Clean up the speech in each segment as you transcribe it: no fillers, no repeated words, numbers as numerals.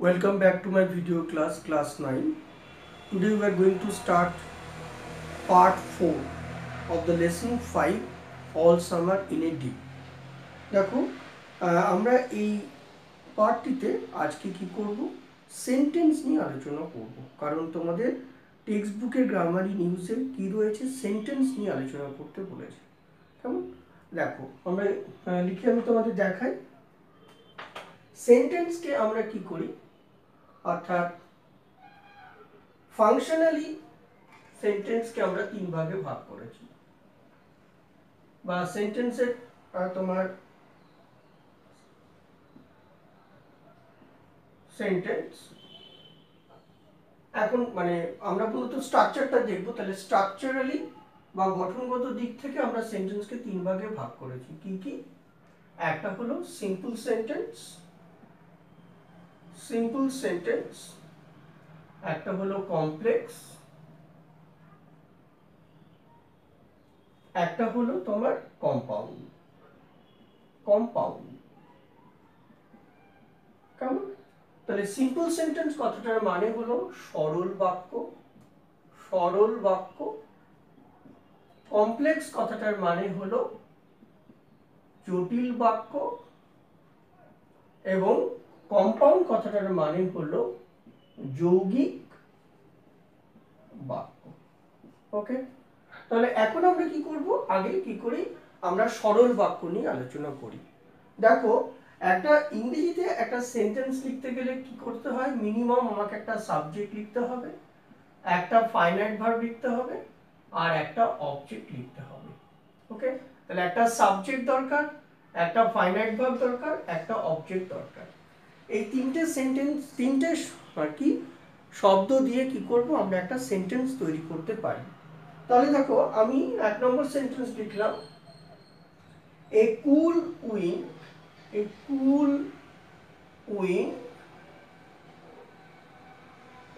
Welcome back to my video class 9. Today we are going to start part 4 of the lesson 5 all summer in a day. দেখো আমরা এই পার্টটিতে আজকে কি করব, sentence নিয়ে আলোচনা করব, কারণ তোমাদের টেক্সট বুকের গ্রামারি নিউজে কি রয়েছে, সেন্টেন্স নিয়ে আলোচনা করতে বলেছে। কেমন? দেখো আমরা লিখে আমি তোমাদের দেখাই। সেন্টেন্সকে আমরা কি করি, অর্থাৎ ফাংশনালি সেন্টেন্সকে আমরা তিন ভাগে ভাগ করেছি, বা সেন্টেন্সের তোমার সেন্টেন্স এখন মানে আমরা মূলত স্ট্রাকচারটা দেখবো। তাহলে স্ট্রাকচারালি বা গঠনগত দিক থেকে আমরা সেন্টেন্সকে তিন ভাগে ভাগ করেছি। কি কি? একটা হলো সিম্পল সেন্টেন্স, একটা হলো কমপ্লেক্স, একটা হলো তোমার কম্পাউন্ড। কেমন? তাহলে সিম্পল সেন্টেন্স কথাটার মানে হলো সরল বাক্য। কমপ্লেক্স কথাটার মানে হলো জটিল বাক্য, এবং কম্পাউন্ড কথাটার মানে হলো যৌগিক বাক্য। ওকে, তাহলে এখন আমরা কি করব, আগে কি করি আমরা সরল বাক্য নিয়ে আলোচনা করি। দেখো একটা ইংরেজিতে একটা সেন্টেন্স লিখতে গেলে কি করতে হয়, মিনিমাম আমাকে একটা সাবজেক্ট লিখতে হবে, একটা ফাইনাইট ভার্ব লিখতে হবে, আর একটা অবজেক্ট লিখতে হবে। ওকে, তাহলে একটা সাবজেক্ট দরকার, একটা ফাইনাইট ভার্ব দরকার, একটা অবজেক্ট দরকার। এই তিনটে কি শব্দ দিয়ে কি করব আমরা একটা সেন্টেন্স তৈরি করতে পারি। তাহলে দেখো আমি এক নম্বর সেন্টেন্স লিখলাম, এ কুল উইন্ড,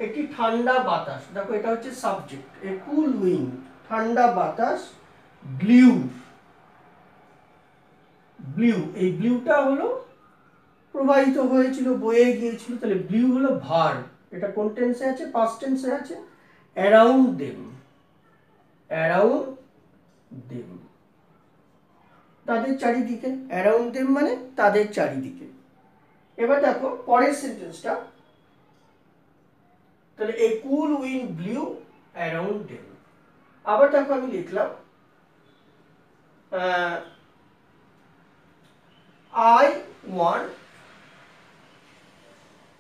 একটি ঠান্ডা বাতাস। দেখো এটা হচ্ছে সাবজেক্ট, এ কুল উইন্ড ঠান্ডা বাতাস, ব্লিউ, এই ব্লিউটা হলো প্রবাহিত হয়েছিল, বয়ে গিয়েছিল। তাহলে ব্লিউ হলো ভার্ব, এটা কোন টেন্সে আছে, পাস্ট টেন্সে আছে। অ্যারাউন্ড দেম, তাদের চারিদিকে, অ্যারাউন্ড দেম মানে তাদের চারিদিকে। এবার দেখো পরের সেন্টেন্সটা, তাহলে এ কুল উইন্ড ব্লিউ অ্যারাউন্ড দেম। আবার দেখো আমি লিখলাম I want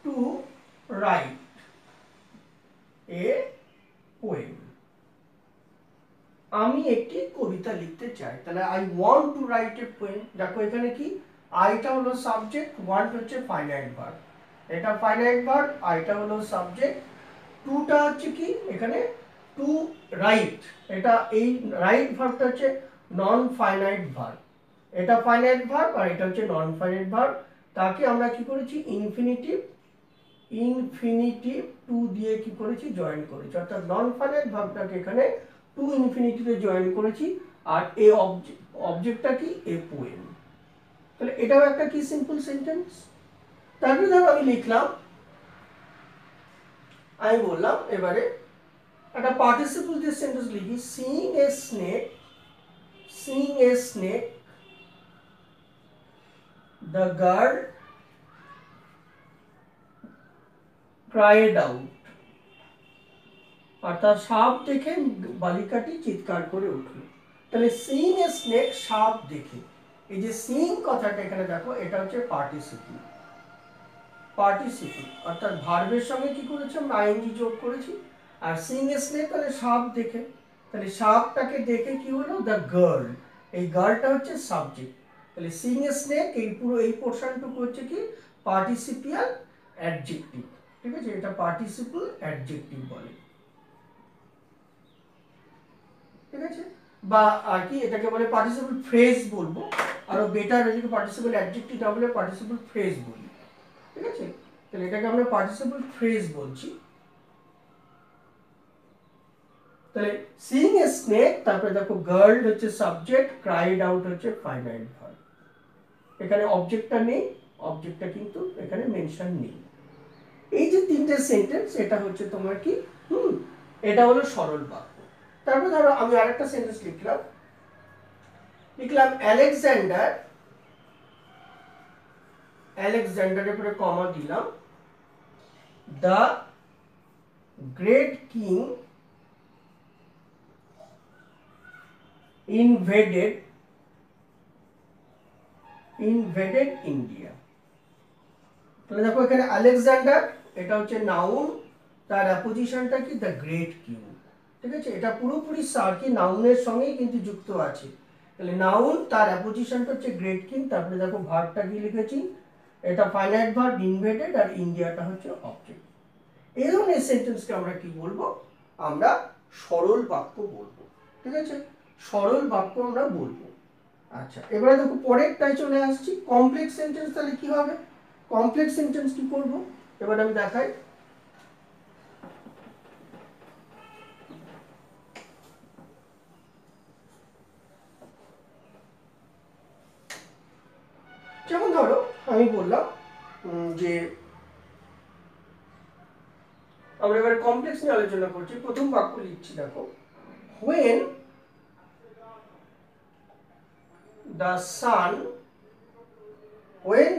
to write a poem, আমি একটি কবিতা লিখতে চাই। তাহলে I want to write a poem। দেখো এখানে কি, আইটা হলো সাবজেক্ট, ওয়ান্ট হচ্ছে ফাইনাইট ভার্ব, এটা ফাইনাইট ভার্ব, আইটা হলো সাবজেক্ট, টুটা হচ্ছে কি এখানে টু রাইট, এটা এই রাইট ভার্বটা হচ্ছে নন ফাইনাইট ভার্ব, এটা ফাইনাইট ভার্ব আর এটা হচ্ছে নন ফাইনাইট ভার্ব। তাকে আমরা কি করেছি, ইনফিনিটিভ টু দিয়ে কি করেছি, জয়েন করেছি, অর্থাৎ নন ফাইনাইট ভার্বটাকে এখানে টু ইনফিনিটিভে জয়েন করেছি, আর এই অবজেক্টটা কি, এ পোয়েম। তাহলে এটাও একটা কি সিম্পল সেন্টেন্স। তারপরে ধরো আমি লিখলাম, আমি বললাম এবারে একটা পার্টিসিপল দিয়ে সেন্টেন্স লিখি, seeing a snake the girl cried out, অর্থাৎ সাপ দেখে বালিকাটি চিৎকার করে উঠল। তাহলে সিইং এ স্নেক, সাপ দেখে, এই যে সিইং কথাটা এখানে দেখো এটা হচ্ছে পার্টিসিপল, অর্থাৎ ভার্বের সঙ্গে কি করেছি আমরা আইএনজি যোগ করেছি। আর সিইং এ স্নেক তাহলে সাপ দেখে, তাহলে সাপটাকে দেখে কি হলো, দ্য গার্ল, এই গার্লটা হচ্ছে সাবজেক্ট। তাহলে সিইং এ স্নেক এই পুরো এই পোরশনটুকু হচ্ছে কি পার্টিসিপিয়াল অ্যাডজেক্টিভ। ঠিক আছে, এটা পার্টিসিপল অ্যাডজেক্টিভ বলে। ঠিক আছে, বা আর কি এটাকে বলে পার্টিসিপল ফ্রেজ বলবো, আরো বেটার এটাকে পার্টিসিপল অ্যাডজেক্টিভ না বলে পার্টিসিপল ফ্রেজ বলি। ঠিক আছে, তাহলে এটাকে আমরা পার্টিসিপল ফ্রেজ বলছি। তাহলে সিইং এ স্নেক, তারপরে দেখো গার্ল হচ্ছে সাবজেক্ট, ক্রাইড আউট হচ্ছে ফাইনাইট ভার্ব। এখানে অবজেক্টটা নেই, অবজেক্টটা কিন্তু এখানে মেনশন নেই। এই যে তিনটে সেন্টেন্স, এটা হচ্ছে তোমার কি, এটা হলো সরল বাক্য। তারপর ধরো আমি আরেকটা সেন্টেন্স লিখলাম, অ্যালেকজান্ডার, অ্যালেকজান্ডারের পরে কমা দিলাম, the great king invaded India. তাহলে দেখো এখানে আলেকজান্ডার, এটা হচ্ছে নাউন, তার অ্যাপোজিশনটা কি, দ্য গ্রেট কিং। ঠিক আছে, এটা পুরোপুরি সার কি নাউনের সঙ্গেই কিন্তু যুক্ত আছে। তাহলে নাউন, তার অ্যাপোজিশনটা হচ্ছে গ্রেট কিং, তারপরে দেখো ভার্বটা কি লিখেছি, এটা ফাইনাইট ভার্ব ইনভেডেড, আর ইন্ডিয়াটা হচ্ছে অবজেক্ট। এই ধরনের সেন্টেন্সকে আমরা কি বলবো, আমরা সরল বাক্য বলবো। ঠিক আছে, সরল বাক্য আমরা বলবো। আচ্ছা, এবারে দেখো পরেরটাই চলে আসছি, কমপ্লেক্স সেন্টেন্স। তাহলে কি হবে, কমপ্লেক্স সেন্টেন্স কি করব, এবার আমি দেখাই। যেমন ধরো আমি বললাম যে আমরা এবার কমপ্লেক্স নিয়ে আলোচনা করছি। প্রথম বাক্য লিখছি, দেখো, when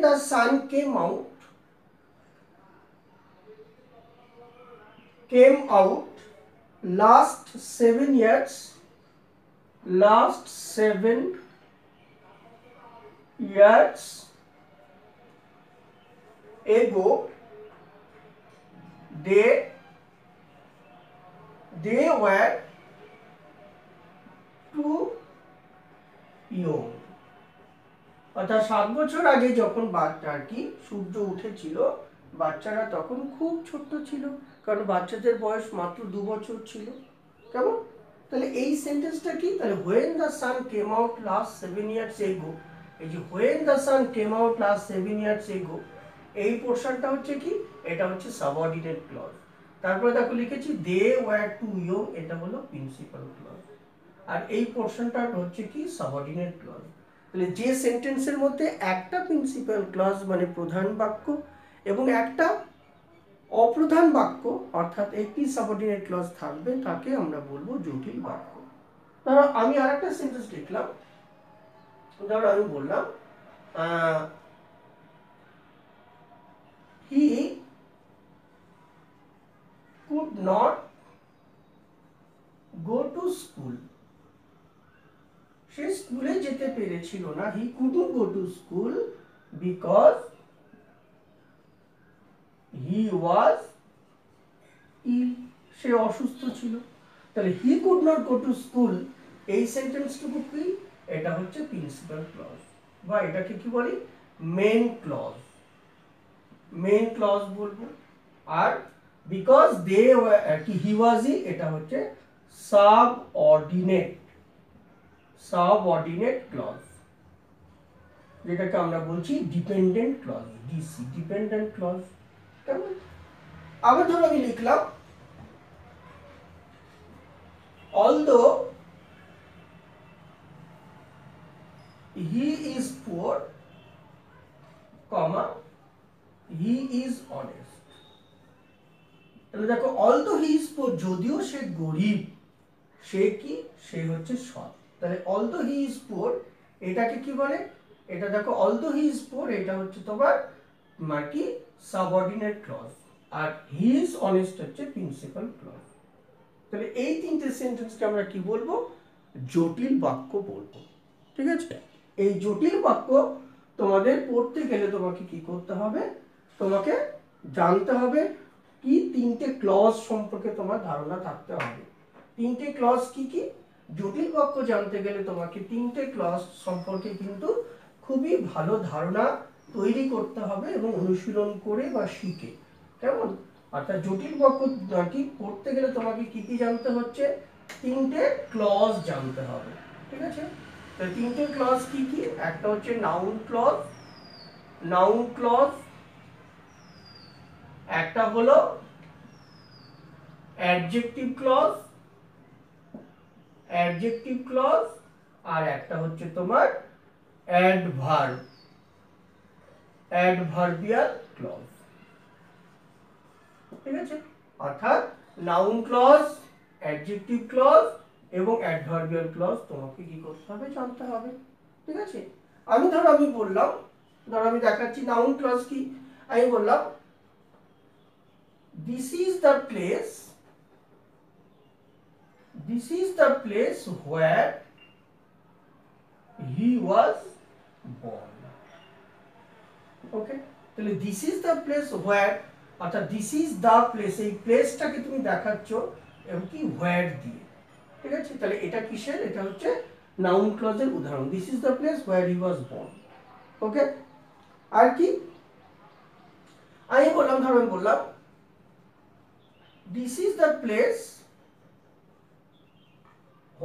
the sun came out last 7 years ago, they were too young। অর্থাৎ 7 বছর আগে যখন বাচ্চার কি সূর্য উঠেছিল, বাচ্চারা তখন খুব ছোট্ট ছিল, কারণ বাচ্চাদের বয়স মাত্র 2 বছর ছিল। কেমন? তাহলে এই সেন্টেন্সটা কি, তাহলে when the sun came out last 7 years ago, এই যে when the sun came out last 7 years ago, এই পোরশনটা হচ্ছে কি, এটা হচ্ছে সাবঅর্ডিনেট ক্লজ। তারপরে দেখো লিখেছি they were too young, এটা হলো প্রিন্সিপাল ক্লজ, আর এই পোরশনটা হচ্ছে কি সাবঅর্ডিনেট ক্লজ। তাহলে যে সেন্টেন্সের মধ্যে একটা প্রিন্সিপাল ক্লজ মানে প্রধান বাক্য এবং একটা অপ্রধান বাক্য অর্থাৎ একটি সাবঅর্ডিনেট ক্লজ থাকবে, তাকে আমরা বলবো জটিল বাক্য। ধরো আমি আরেকটা সেন্টেন্স লিখলাম, ধরো আমি বললাম he could not go to school, সে স্কুলে যেতে পেরেছিল না, he couldn't go to school because he was ill, সে অসুস্থ ছিল। তাহলে he could not go to school, এই সেন্টেন্সটুকু কি, এটা হচ্ছে প্রিন্সিপাল ক্লজ, বা এটাকে কি বলি, মেইন ক্লজ, মেইন ক্লজ বলবো। আর বিকজ দে কি হি ওয়াজ ই, এটা হচ্ছে সাবঅর্ডিনেট ক্লজ, যেটাকে আমরা বলছি dependent clause, DC, dependent clause. কেমন? আবার ধরো আমি লিখলাম although he is poor, comma he is honest। তাহলে দেখো although he is poor, যদিও সে গরিব, সে কি, সে হচ্ছে সৎ। তাহলে although he is poor, এটাকে কি বলে, এটা দেখো although he is poor, এটা হচ্ছে তোমার কি সাবঅর্ডিনেট ক্লজ, আর he is honest হচ্ছে প্রিন্সিপাল ক্লজ। তাহলে এই তিনটে সেন্টেন্সকে আমরা কি বলবো, জটিল বাক্য বলবো। ঠিক আছে, এই জটিল বাক্য তোমাদের পড়তে গেলে তোমাকে কি করতে হবে, তোমাকে জানতে হবে কি, তিনটে ক্লজ সম্পর্কে তোমার ধারণা থাকতে হবে। তিনটে ক্লজ কি কি, জটিল বাক্য জানতে গেলে তোমাকে তিনটে ক্লজ সম্পর্কে কিন্তু খুবই ভালো ধারণা তৈরি করতে হবে এবং অনুশীলন করে বা শিখে। কেমন? অর্থাৎ জটিল বাক্য কি পড়তে গেলে তোমাকে কি কি জানতে হচ্ছে, তিনটে ক্লজ জানতে হবে। ঠিক আছে, তো তিনটে ক্লজ কি কি, একটা হচ্ছে নাউন ক্লজ, একটা হলো অ্যাডজেক্টিভ ক্লজ, আর একটা হচ্ছে তোমার অ্যাডভার্বিয়াল ক্লজ। ঠিক আছে, অর্থাৎ নাউন ক্লজ, অ্যাডজেক্টিভ ক্লজ এবং অ্যাডভার্বিয়াল ক্লজ তোমাকে কি করতে হবে, জানতে হবে। ঠিক আছে, আমি বললাম, আমি দেখাচ্ছি নাউন ক্লজ কি। আমি বললাম this is the place, this is the place where he was born. Okay, তাহলে this is the place where, অর্থাৎ this is the place, এই প্লেসটাকে তুমি দেখাচ্ছ এবং কি where দিয়ে। ঠিক আছে, তাহলে এটা কিসের, এটা হচ্ছে নাউন ক্লজের উদাহরণ, this is the place where he was born। ওকে, আর কি আমি বললাম, আমি বললাম this is the place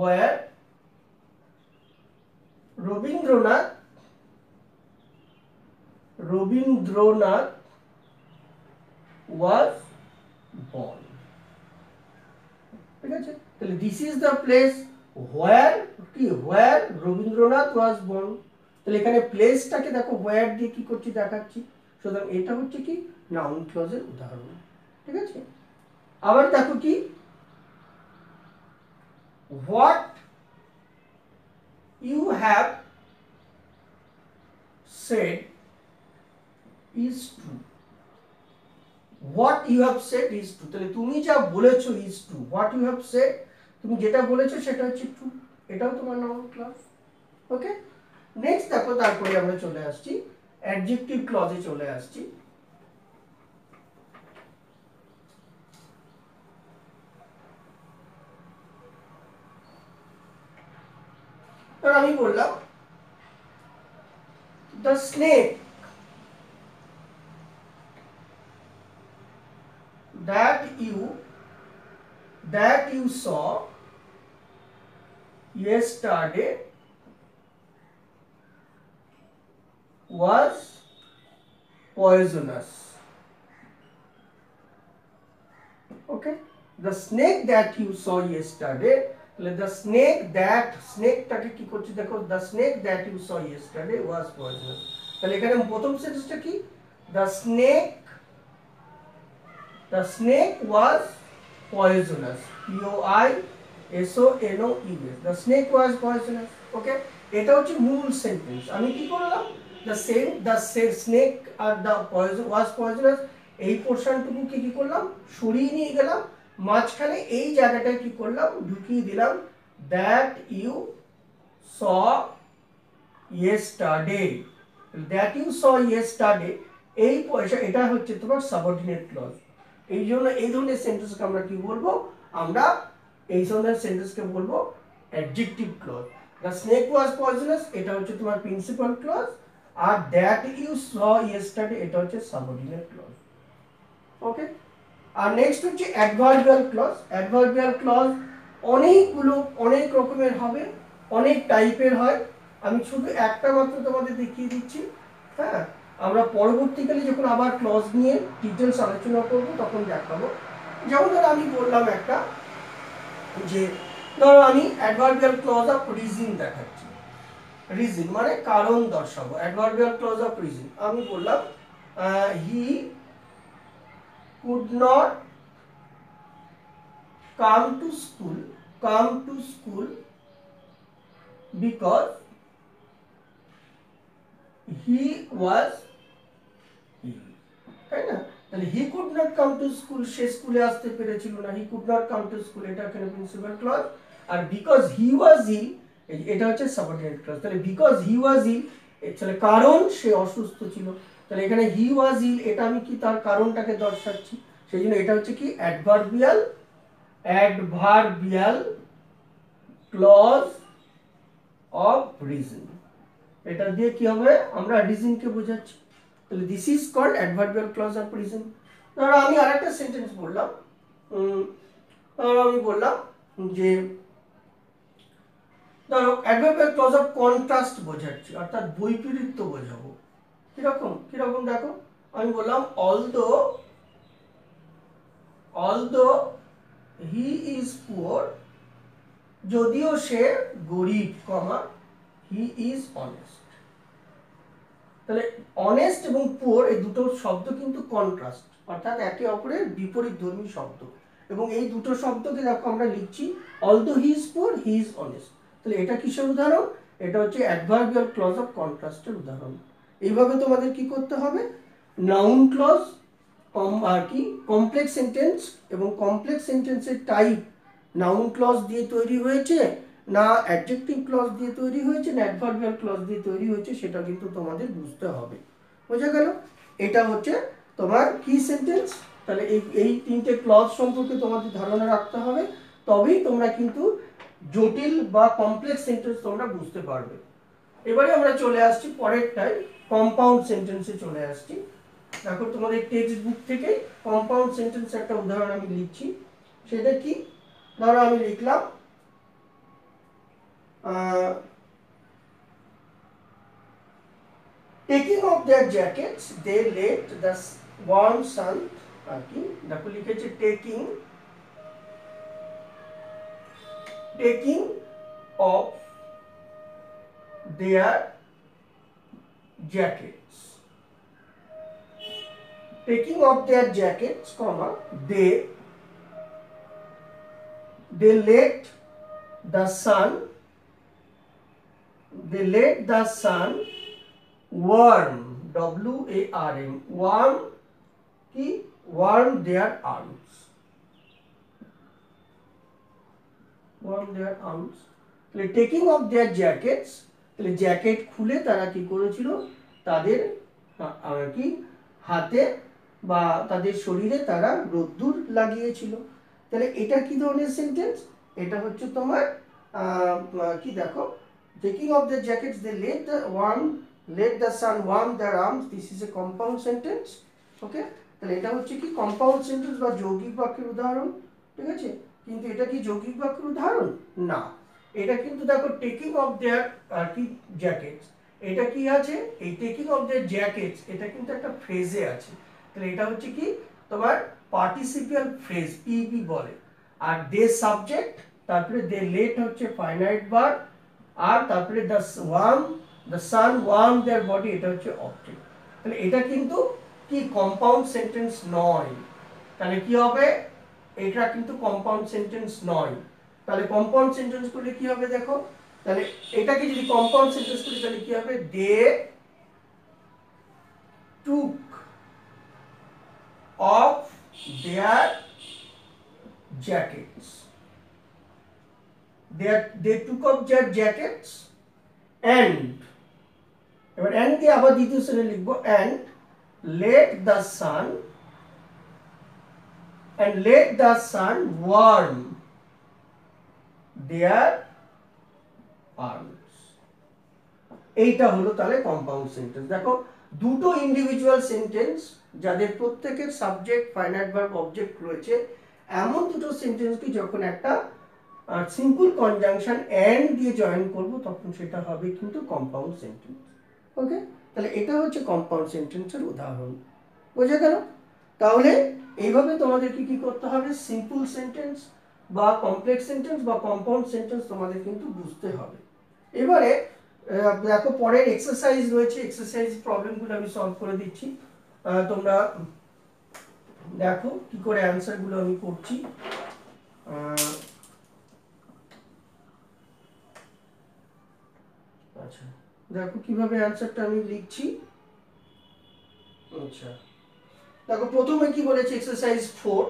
where Rabindranath was born। ঠিক আছে, তাহলে this is the place where কি, হোয়ার রবীন্দ্রনাথ ওয়াজ বর্ন। তাহলে এখানে প্লেসটাকে দেখো হোয়ার দিয়ে কি করছি, দেখাচ্ছি। সুতরাং এটা হচ্ছে কি নাউন ক্লজের উদাহরণ। ঠিক আছে, আবার দেখো কি, what you have said is true, what you have said is true। তাহলে তুমি যা বলেছো is true, what you have said, তুমি যেটা বলেছো সেটা হচ্ছে ট্রু, এটাও তোমার নাউন ক্লজ। ওকে, নেক্সট দেখো, তারপরে আমরা চলে আসছি অ্যাডজেক্টিভ ক্লজে চলে আসছি। তো আমি বললাম the snake that you saw yesterday was poisonous। Okay, the snake that you saw yesterday, the snake টাকে কি করছি দেখো, the snake that you saw yesterday was poisonous। তাহলে এখানে প্রথম সেন্টেন্সটা কি, the snake was poisonous, POISONOUS, the snake was poisonous। ওকে, এটা হচ্ছে মূল সেন্টেন্স। আমি কি করলাম, the snake R the poison was poisonous, এই পোরশনটুকুকে কি করলাম, সরিয়ে নিয়ে গেলাম, মাঝখানে এই জায়গাটায় কি করলাম, ঢুকিয়ে দিলাম that you saw yesterday। that you saw yesterday, এই এটা হচ্ছে তোমার সাবঅর্ডিনেট ক্লজ। এই জন্য এই ধরনের সেন্টেন্সকে আমরা কি বলবো, আমরা এই ধরনের সেন্টেন্সকে বলবো adjective clause. the snake was poisonous, এটা হচ্ছে তোমার প্রিন্সিপাল ক্লজ, আর that you saw yesterday এটা হচ্ছে সাবঅর্ডিনেট ক্লজ। ওকে, আর নেক্সট হচ্ছে অ্যাডভার্বিয়াল ক্লজ। অ্যাডভার্বিয়াল ক্লজ অনেকগুলো, অনেক রকমের হবে, অনেক টাইপের হয়। আমি শুধু একটা মাত্র তোমাদের দেখিয়ে দিচ্ছি। হ্যাঁ, আমরা পরবর্তীকালে যখন আবার ক্লজ নিয়ে ডিটেলস আলোচনা করব তখন দেখাবো। যেমন ধরো আমি বললাম একটা, যে ধরো আমি অ্যাডভার্বিয়াল ক্লজ অফ রিজন দেখাচ্ছি। রিজন মানে কারণ দর্শাবো, অ্যাডভার্বিয়াল ক্লজ অফ রিজন। আমি বললাম হি could not come to school because he was ill। তাই না, তাহলে he could not come to school, সে স্কুলে আসতে পেরেছিল না, he could not come to school, এটা এখানে প্রিন্সিপাল ক্লজ। আর because he was ill, এটা হচ্ছে সাবঅর্ডিনেট ক্লজ। তাহলে because he was ill, তাহলে কারণ সে অসুস্থ ছিল, তাহলে এখানে he was ill, এটা আমি কি তার কারণটাকে দর্শাচ্ছি, সেই জন্য এটা হচ্ছে কি অ্যাডভার্বিয়াল ক্লজ অফ রিজন। এটা দিয়ে কি হবে, আমরা রিজনকে বোঝাচ্ছি। তাহলে this is called adverbial clause of reason. ধরো আমি আরেকটা সেন্টেন্স বললাম, ধরো আমি বললাম যে, ধরো অ্যাডভার্বিয়াল ক্লজ অফ কন্ট্রাস্ট বোঝাচ্ছি, অর্থাৎ বৈপরীত্য বোঝাবো। কিরকম দেখো, আমি বললাম although he is poor, যদিও সে গরিব, he is honest। তাহলে অনেস্ট এবং পুয়ার এই দুটো শব্দ কিন্তু কন্ট্রাস্ট, অর্থাৎ একে অপরের বিপরীত ধর্মী শব্দ, এবং এই দুটো শব্দকে দেখো আমরা লিখছি although he is poor he is honest. তাহলে এটা কিসের উদাহরণ? এটা হচ্ছে অ্যাডভার্বিয়াল ক্লজ অফ কন্ট্রাস্টের উদাহরণ। এইভাবে তোমাদের কি করতে হবে, নাউন ক্লজ আর কি কমপ্লেক্স সেন্টেন্স, এবং কমপ্লেক্স সেন্টেন্সের টাইপ নাউন ক্লজ দিয়ে তৈরি হয়েছে না অ্যাডজেক্টিভ ক্লজ দিয়ে তৈরি হয়েছে না অ্যাডভার্বিয়াল ক্লজ দিয়ে তৈরি হয়েছে, সেটা কিন্তু তোমাদের বুঝতে হবে। বোঝা গেল? এটা হচ্ছে তোমার কি সেন্টেন্স। তাহলে এই তিনটে ক্লজ সম্পর্কে তোমাদের ধারণা রাখতে হবে, তবেই তোমরা কিন্তু জটিল বা কমপ্লেক্স সেন্টেন্স তোমরা বুঝতে পারবে। এবারে আমরা চলে আসছি পরেরটাই, কম্পাউন্ড সেন্টেন্সে চলে আসছি। দেখো তোমাদের টেক্সট বুক থেকে কম্পাউন্ড সেন্টেন্স একটা উদাহরণ আমি লিখছি। সেটা কি? ধরো আমি লিখলাম taking off their jackets they let the warm sun, আর কি দেখো লিখেছে taking off their jackets, taking off their jackets, comma they let the sun warm, warm, কি warm their arms, তাহলে টেকিং অফ দেয়ার জ্যাকেটস, তাহলে jacket খুলে তারা কি করেছিল, তাদের কি হাতে বা তাদের শরীরে তারা রোদ্দুর লাগিয়েছিল। তাহলে এটা কি ধরনের সেন্টেন্স? এটা হচ্ছে তোমার কি দেখো, taking off their jackets they let the sun warm their arms, this is a compound sentence. ওকে, তাহলে এটা হচ্ছে কি কম্পাউন্ড সেন্টেন্স বা যৌগিক বাক্যের উদাহরণ। ঠিক আছে, কিন্তু এটা কি যৌগিক বাক্যের উদাহরণ না। এটা কিন্তু দেখো টেকিং অফ দেয়ার আর কি জ্যাকেটস, এটা কি আছে, এই টেকিং অফ দেয়ার জ্যাকেটস এটা কিন্তু একটা ফ্রেজে আছে। তাহলে এটা হচ্ছে কি তোমার পার্টিসিপিয়াল ফ্রেজ, পিপি বলে। আর দে সাবজেক্ট, তারপরে দে লেট হচ্ছে ফাইনাইট ভার্ব, আর তারপরে the sun warm their body, এটা হচ্ছে অবজেক্ট। তাহলে এটা কিন্তু কি কম্পাউন্ড সেন্টেন্স নয়। তাহলে কি হবে, এটা কিন্তু কম্পাউন্ড সেন্টেন্স নয়। তাহলে কম্পাউন্ড সেন্টেন্স করলে কি হবে দেখো, তাহলে এটাকে যদি কম্পাউন্ড সেন্টেন্স করি তাহলে কি হবে, they took off their jackets, they took off their jackets and, এবার and দিয়ে আবার দ্বিতীয় শ্রেণী লিখবো, and let the sun warm their arms। এইটা হলো তাহলে কম্পাউন্ড সেন্টেন্স। দেখো দুটো ইন্ডিভিজুয়াল সেন্টেন্স যাদের প্রত্যেকের সাবজেক্ট ফাইনাইট ভার্ব অবজেক্ট রয়েছে, এমন দুটো সেন্টেন্সকে যখন একটা সিম্পল কনজাংশন এন্ড দিয়ে জয়েন করব তখন সেটা হবে কিন্তু কম্পাউন্ড সেন্টেন্স। ওকে, তাহলে এটা হচ্ছে কম্পাউন্ড সেন্টেন্সের উদাহরণ। বোঝা গেল? তাহলে এইভাবে তোমাদেরকে কি করতে হবে, সিম্পল সেন্টেন্স বা কমপ্লেক্স সেন্টেন্স বা কম্পাউন্ড সেন্টেন্স তোমাদের কিন্তু বুঝতে হবে। এবারে দেখো পরের এক্সারসাইজ রয়েছে, এক্সারসাইজ প্রবলেমগুলো আমি সলভ করে দিচ্ছি, তোমরা দেখো কি করে অ্যান্সারগুলো আমি করছি। আচ্ছা দেখো কিভাবে অ্যান্সারটা আমি লিখছি। আচ্ছা দেখো প্রথমে কি বলেছে, এক্সারসাইজ 4,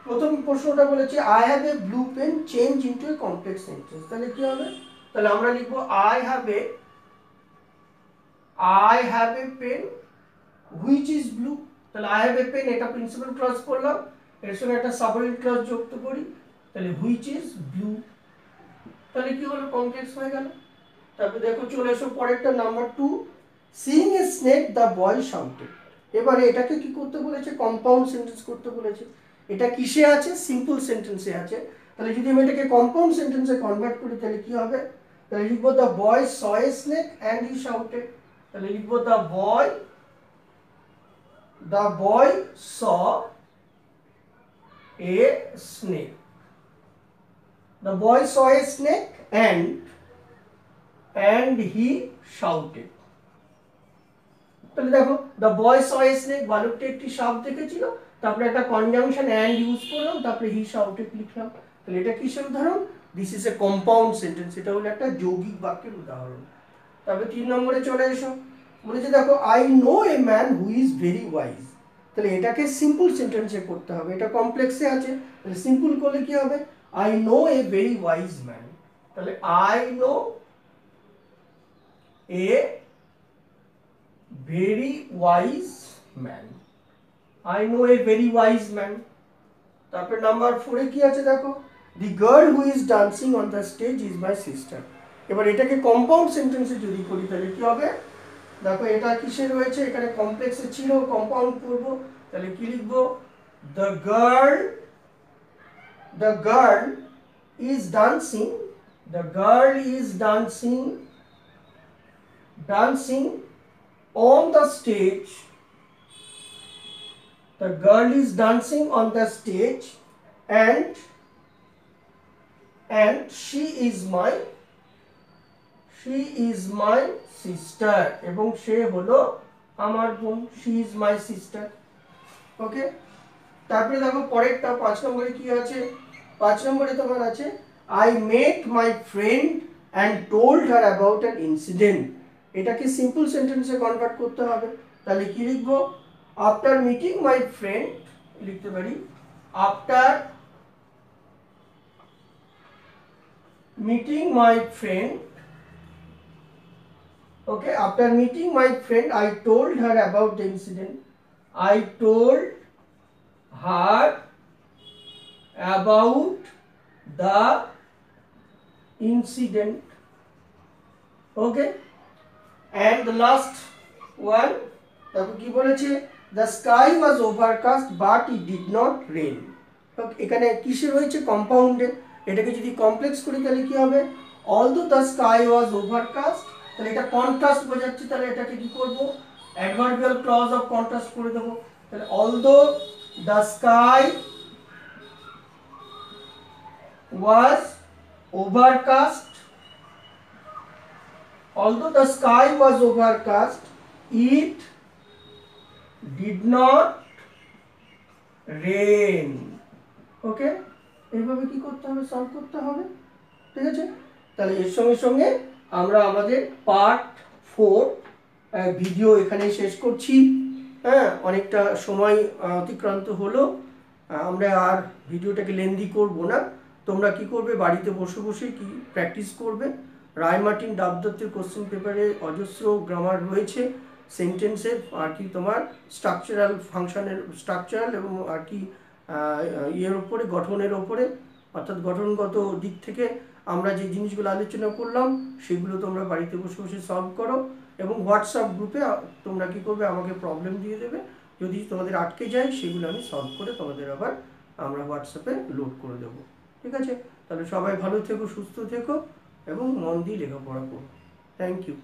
প্রথম প্রশ্নটা বলেছে I have a blue pen change into a complex sentence. তাহলে কি হবে, তাহলে আমরা লিখবো I have a pen which is blue. তাহলে আই হ্যাভ এ পেন, এটা প্রিন্সিপাল ক্লজ করলাম, এর সঙ্গে একটা সাবঅর্ডিনেট ক্লজ যুক্ত করি, তাহলে হুইচ ইজ ব্লু, তাহলে কি হলো কমপ্লেক্স হয়ে গেল। তারপরে দেখো চলে এসো পরেরটা number 2, seeing a snake the boy shouted. এবারে এটাকে কি করতে বলেছে, কম্পাউন্ড সেন্টেন্স করতে বলেছে। এটা কিসে আছে, সিম্পল সেন্টেন্সে আছে। তাহলে যদি আমি এটাকে কম্পাউন্ড সেন্টেন্সে কনভার্ট করি তাহলে কি হবে, তাহলে লিখবো the boy saw a snake and he shouted. তাহলে লিখবো the boy saw a snake, the boy saw a snake and and he shouted. তাহলে দেখো the boy saw a snake, বালকটি একটি সাপ দেখেছিল, তারপরে একটা কনজাংশন and ইউজ করলাম, তারপরে he shouted লিখলাম। তাহলে এটা কিসের উদাহরণ? This is a compound sentence, এটা হলো একটা যৌগিক বাক্যের উদাহরণ। তারপরে 3 নম্বরে চলে এসো, বলেছে দেখো I know a man who is very wise. তাহলে এটাকে সিম্পল সেন্টেন্সে করতে হবে, এটা কমপ্লেক্সে আছে, তাহলে সিম্পল করলে কি হবে? I know a very wise man. তাহলে I know a very wise man, I know a very wise man. তারপরে নাম্বার 4 এ কি আছে দেখো, the girl who is dancing on the stage is my sister. এবার এটাকে কম্পাউন্ড সেন্টেন্সে যদি করি তাহলে কি হবে? দেখো এটা কিসে রয়েছে, এখানে কমপ্লেক্সে ছিল, কম্পাউন্ড করব, তাহলে কি লিখবো? The girl is dancing, the girl is dancing on the stage, the girl is dancing on the stage and she is my sister, এবং সে হলো আমার বোন, she is my sister। ওকে, তারপরে দেখো পরেরটা 5 নম্বরে কি আছে? 5 নম্বরে তোমার আছে I met my friend and told her about an incident। এটাকে সিম্পল সেন্টেন্সে কনভার্ট করতে হবে, তাহলে কি লিখবো? আফটার মিটিং মাই ফ্রেন্ড, লিখতে পারি after meeting my friend, okay, after meeting my friend I told her about the incident, I told her about the incident. Okay, and the last one, তারপর কি বলেছে? the sky was overcast but it did not rain। এখানে কিসে রয়েছে? কম্পাউন্ডে। এটাকে যদি complex করি তাহলে কি হবে? although the sky was overcast, তাহলে এটা কন্ট্রাস্ট বোঝাচ্ছে, তাহলে এটাকে কি করব? অ্যাডভার্বিয়াল ক্লজ অফ কন্ট্রাস্ট করে দেব। তাহলে although the sky was overcast, although the sky was overcast, it did not rain। ওকে, এইভাবে কি করতে হবে? সলভ করতে হবে, ঠিক আছে? তাহলে এর সঙ্গে সঙ্গে আমরা আমাদের পার্ট 4 ভিডিও এখানে শেষ করছি। হ্যাঁ, অনেকটা সময় অতিক্রান্ত হলো, আমরা আর ভিডিওটাকে লেন্দি করব না। তোমরা কি করবে? বাড়িতে বসে বসে কি প্র্যাকটিস করবে। রায় মার্টিন ডাবদত্তের কোশ্চেন পেপারে অজস্র গ্রামার রয়েছে, সেন্টেন্সের আর কি তোমার স্ট্রাকচারাল ফাংশনের স্ট্রাকচারাল এবং আর কি ইয়ের ওপরে, গঠনের ওপরে, অর্থাৎ গঠনগত দিক থেকে আমরা যে জিনিসগুলো আলোচনা করলাম সেগুলো তোমরা বাড়িতে বসে বসে সলভ করো, এবং হোয়াটসঅ্যাপ গ্রুপে তোমরা কি করবে? আমাকে প্রবলেম দিয়ে দেবে, যদি তোমাদের আটকে যায় সেগুলো আমি সলভ করে তোমাদের আবার আমরা হোয়াটসঅ্যাপে লোড করে দেবো, ঠিক আছে? তাহলে সবাই ভালো থেকো, সুস্থ থেকো এবং মন দিয়ে লেখাপড়া করো। Thank you.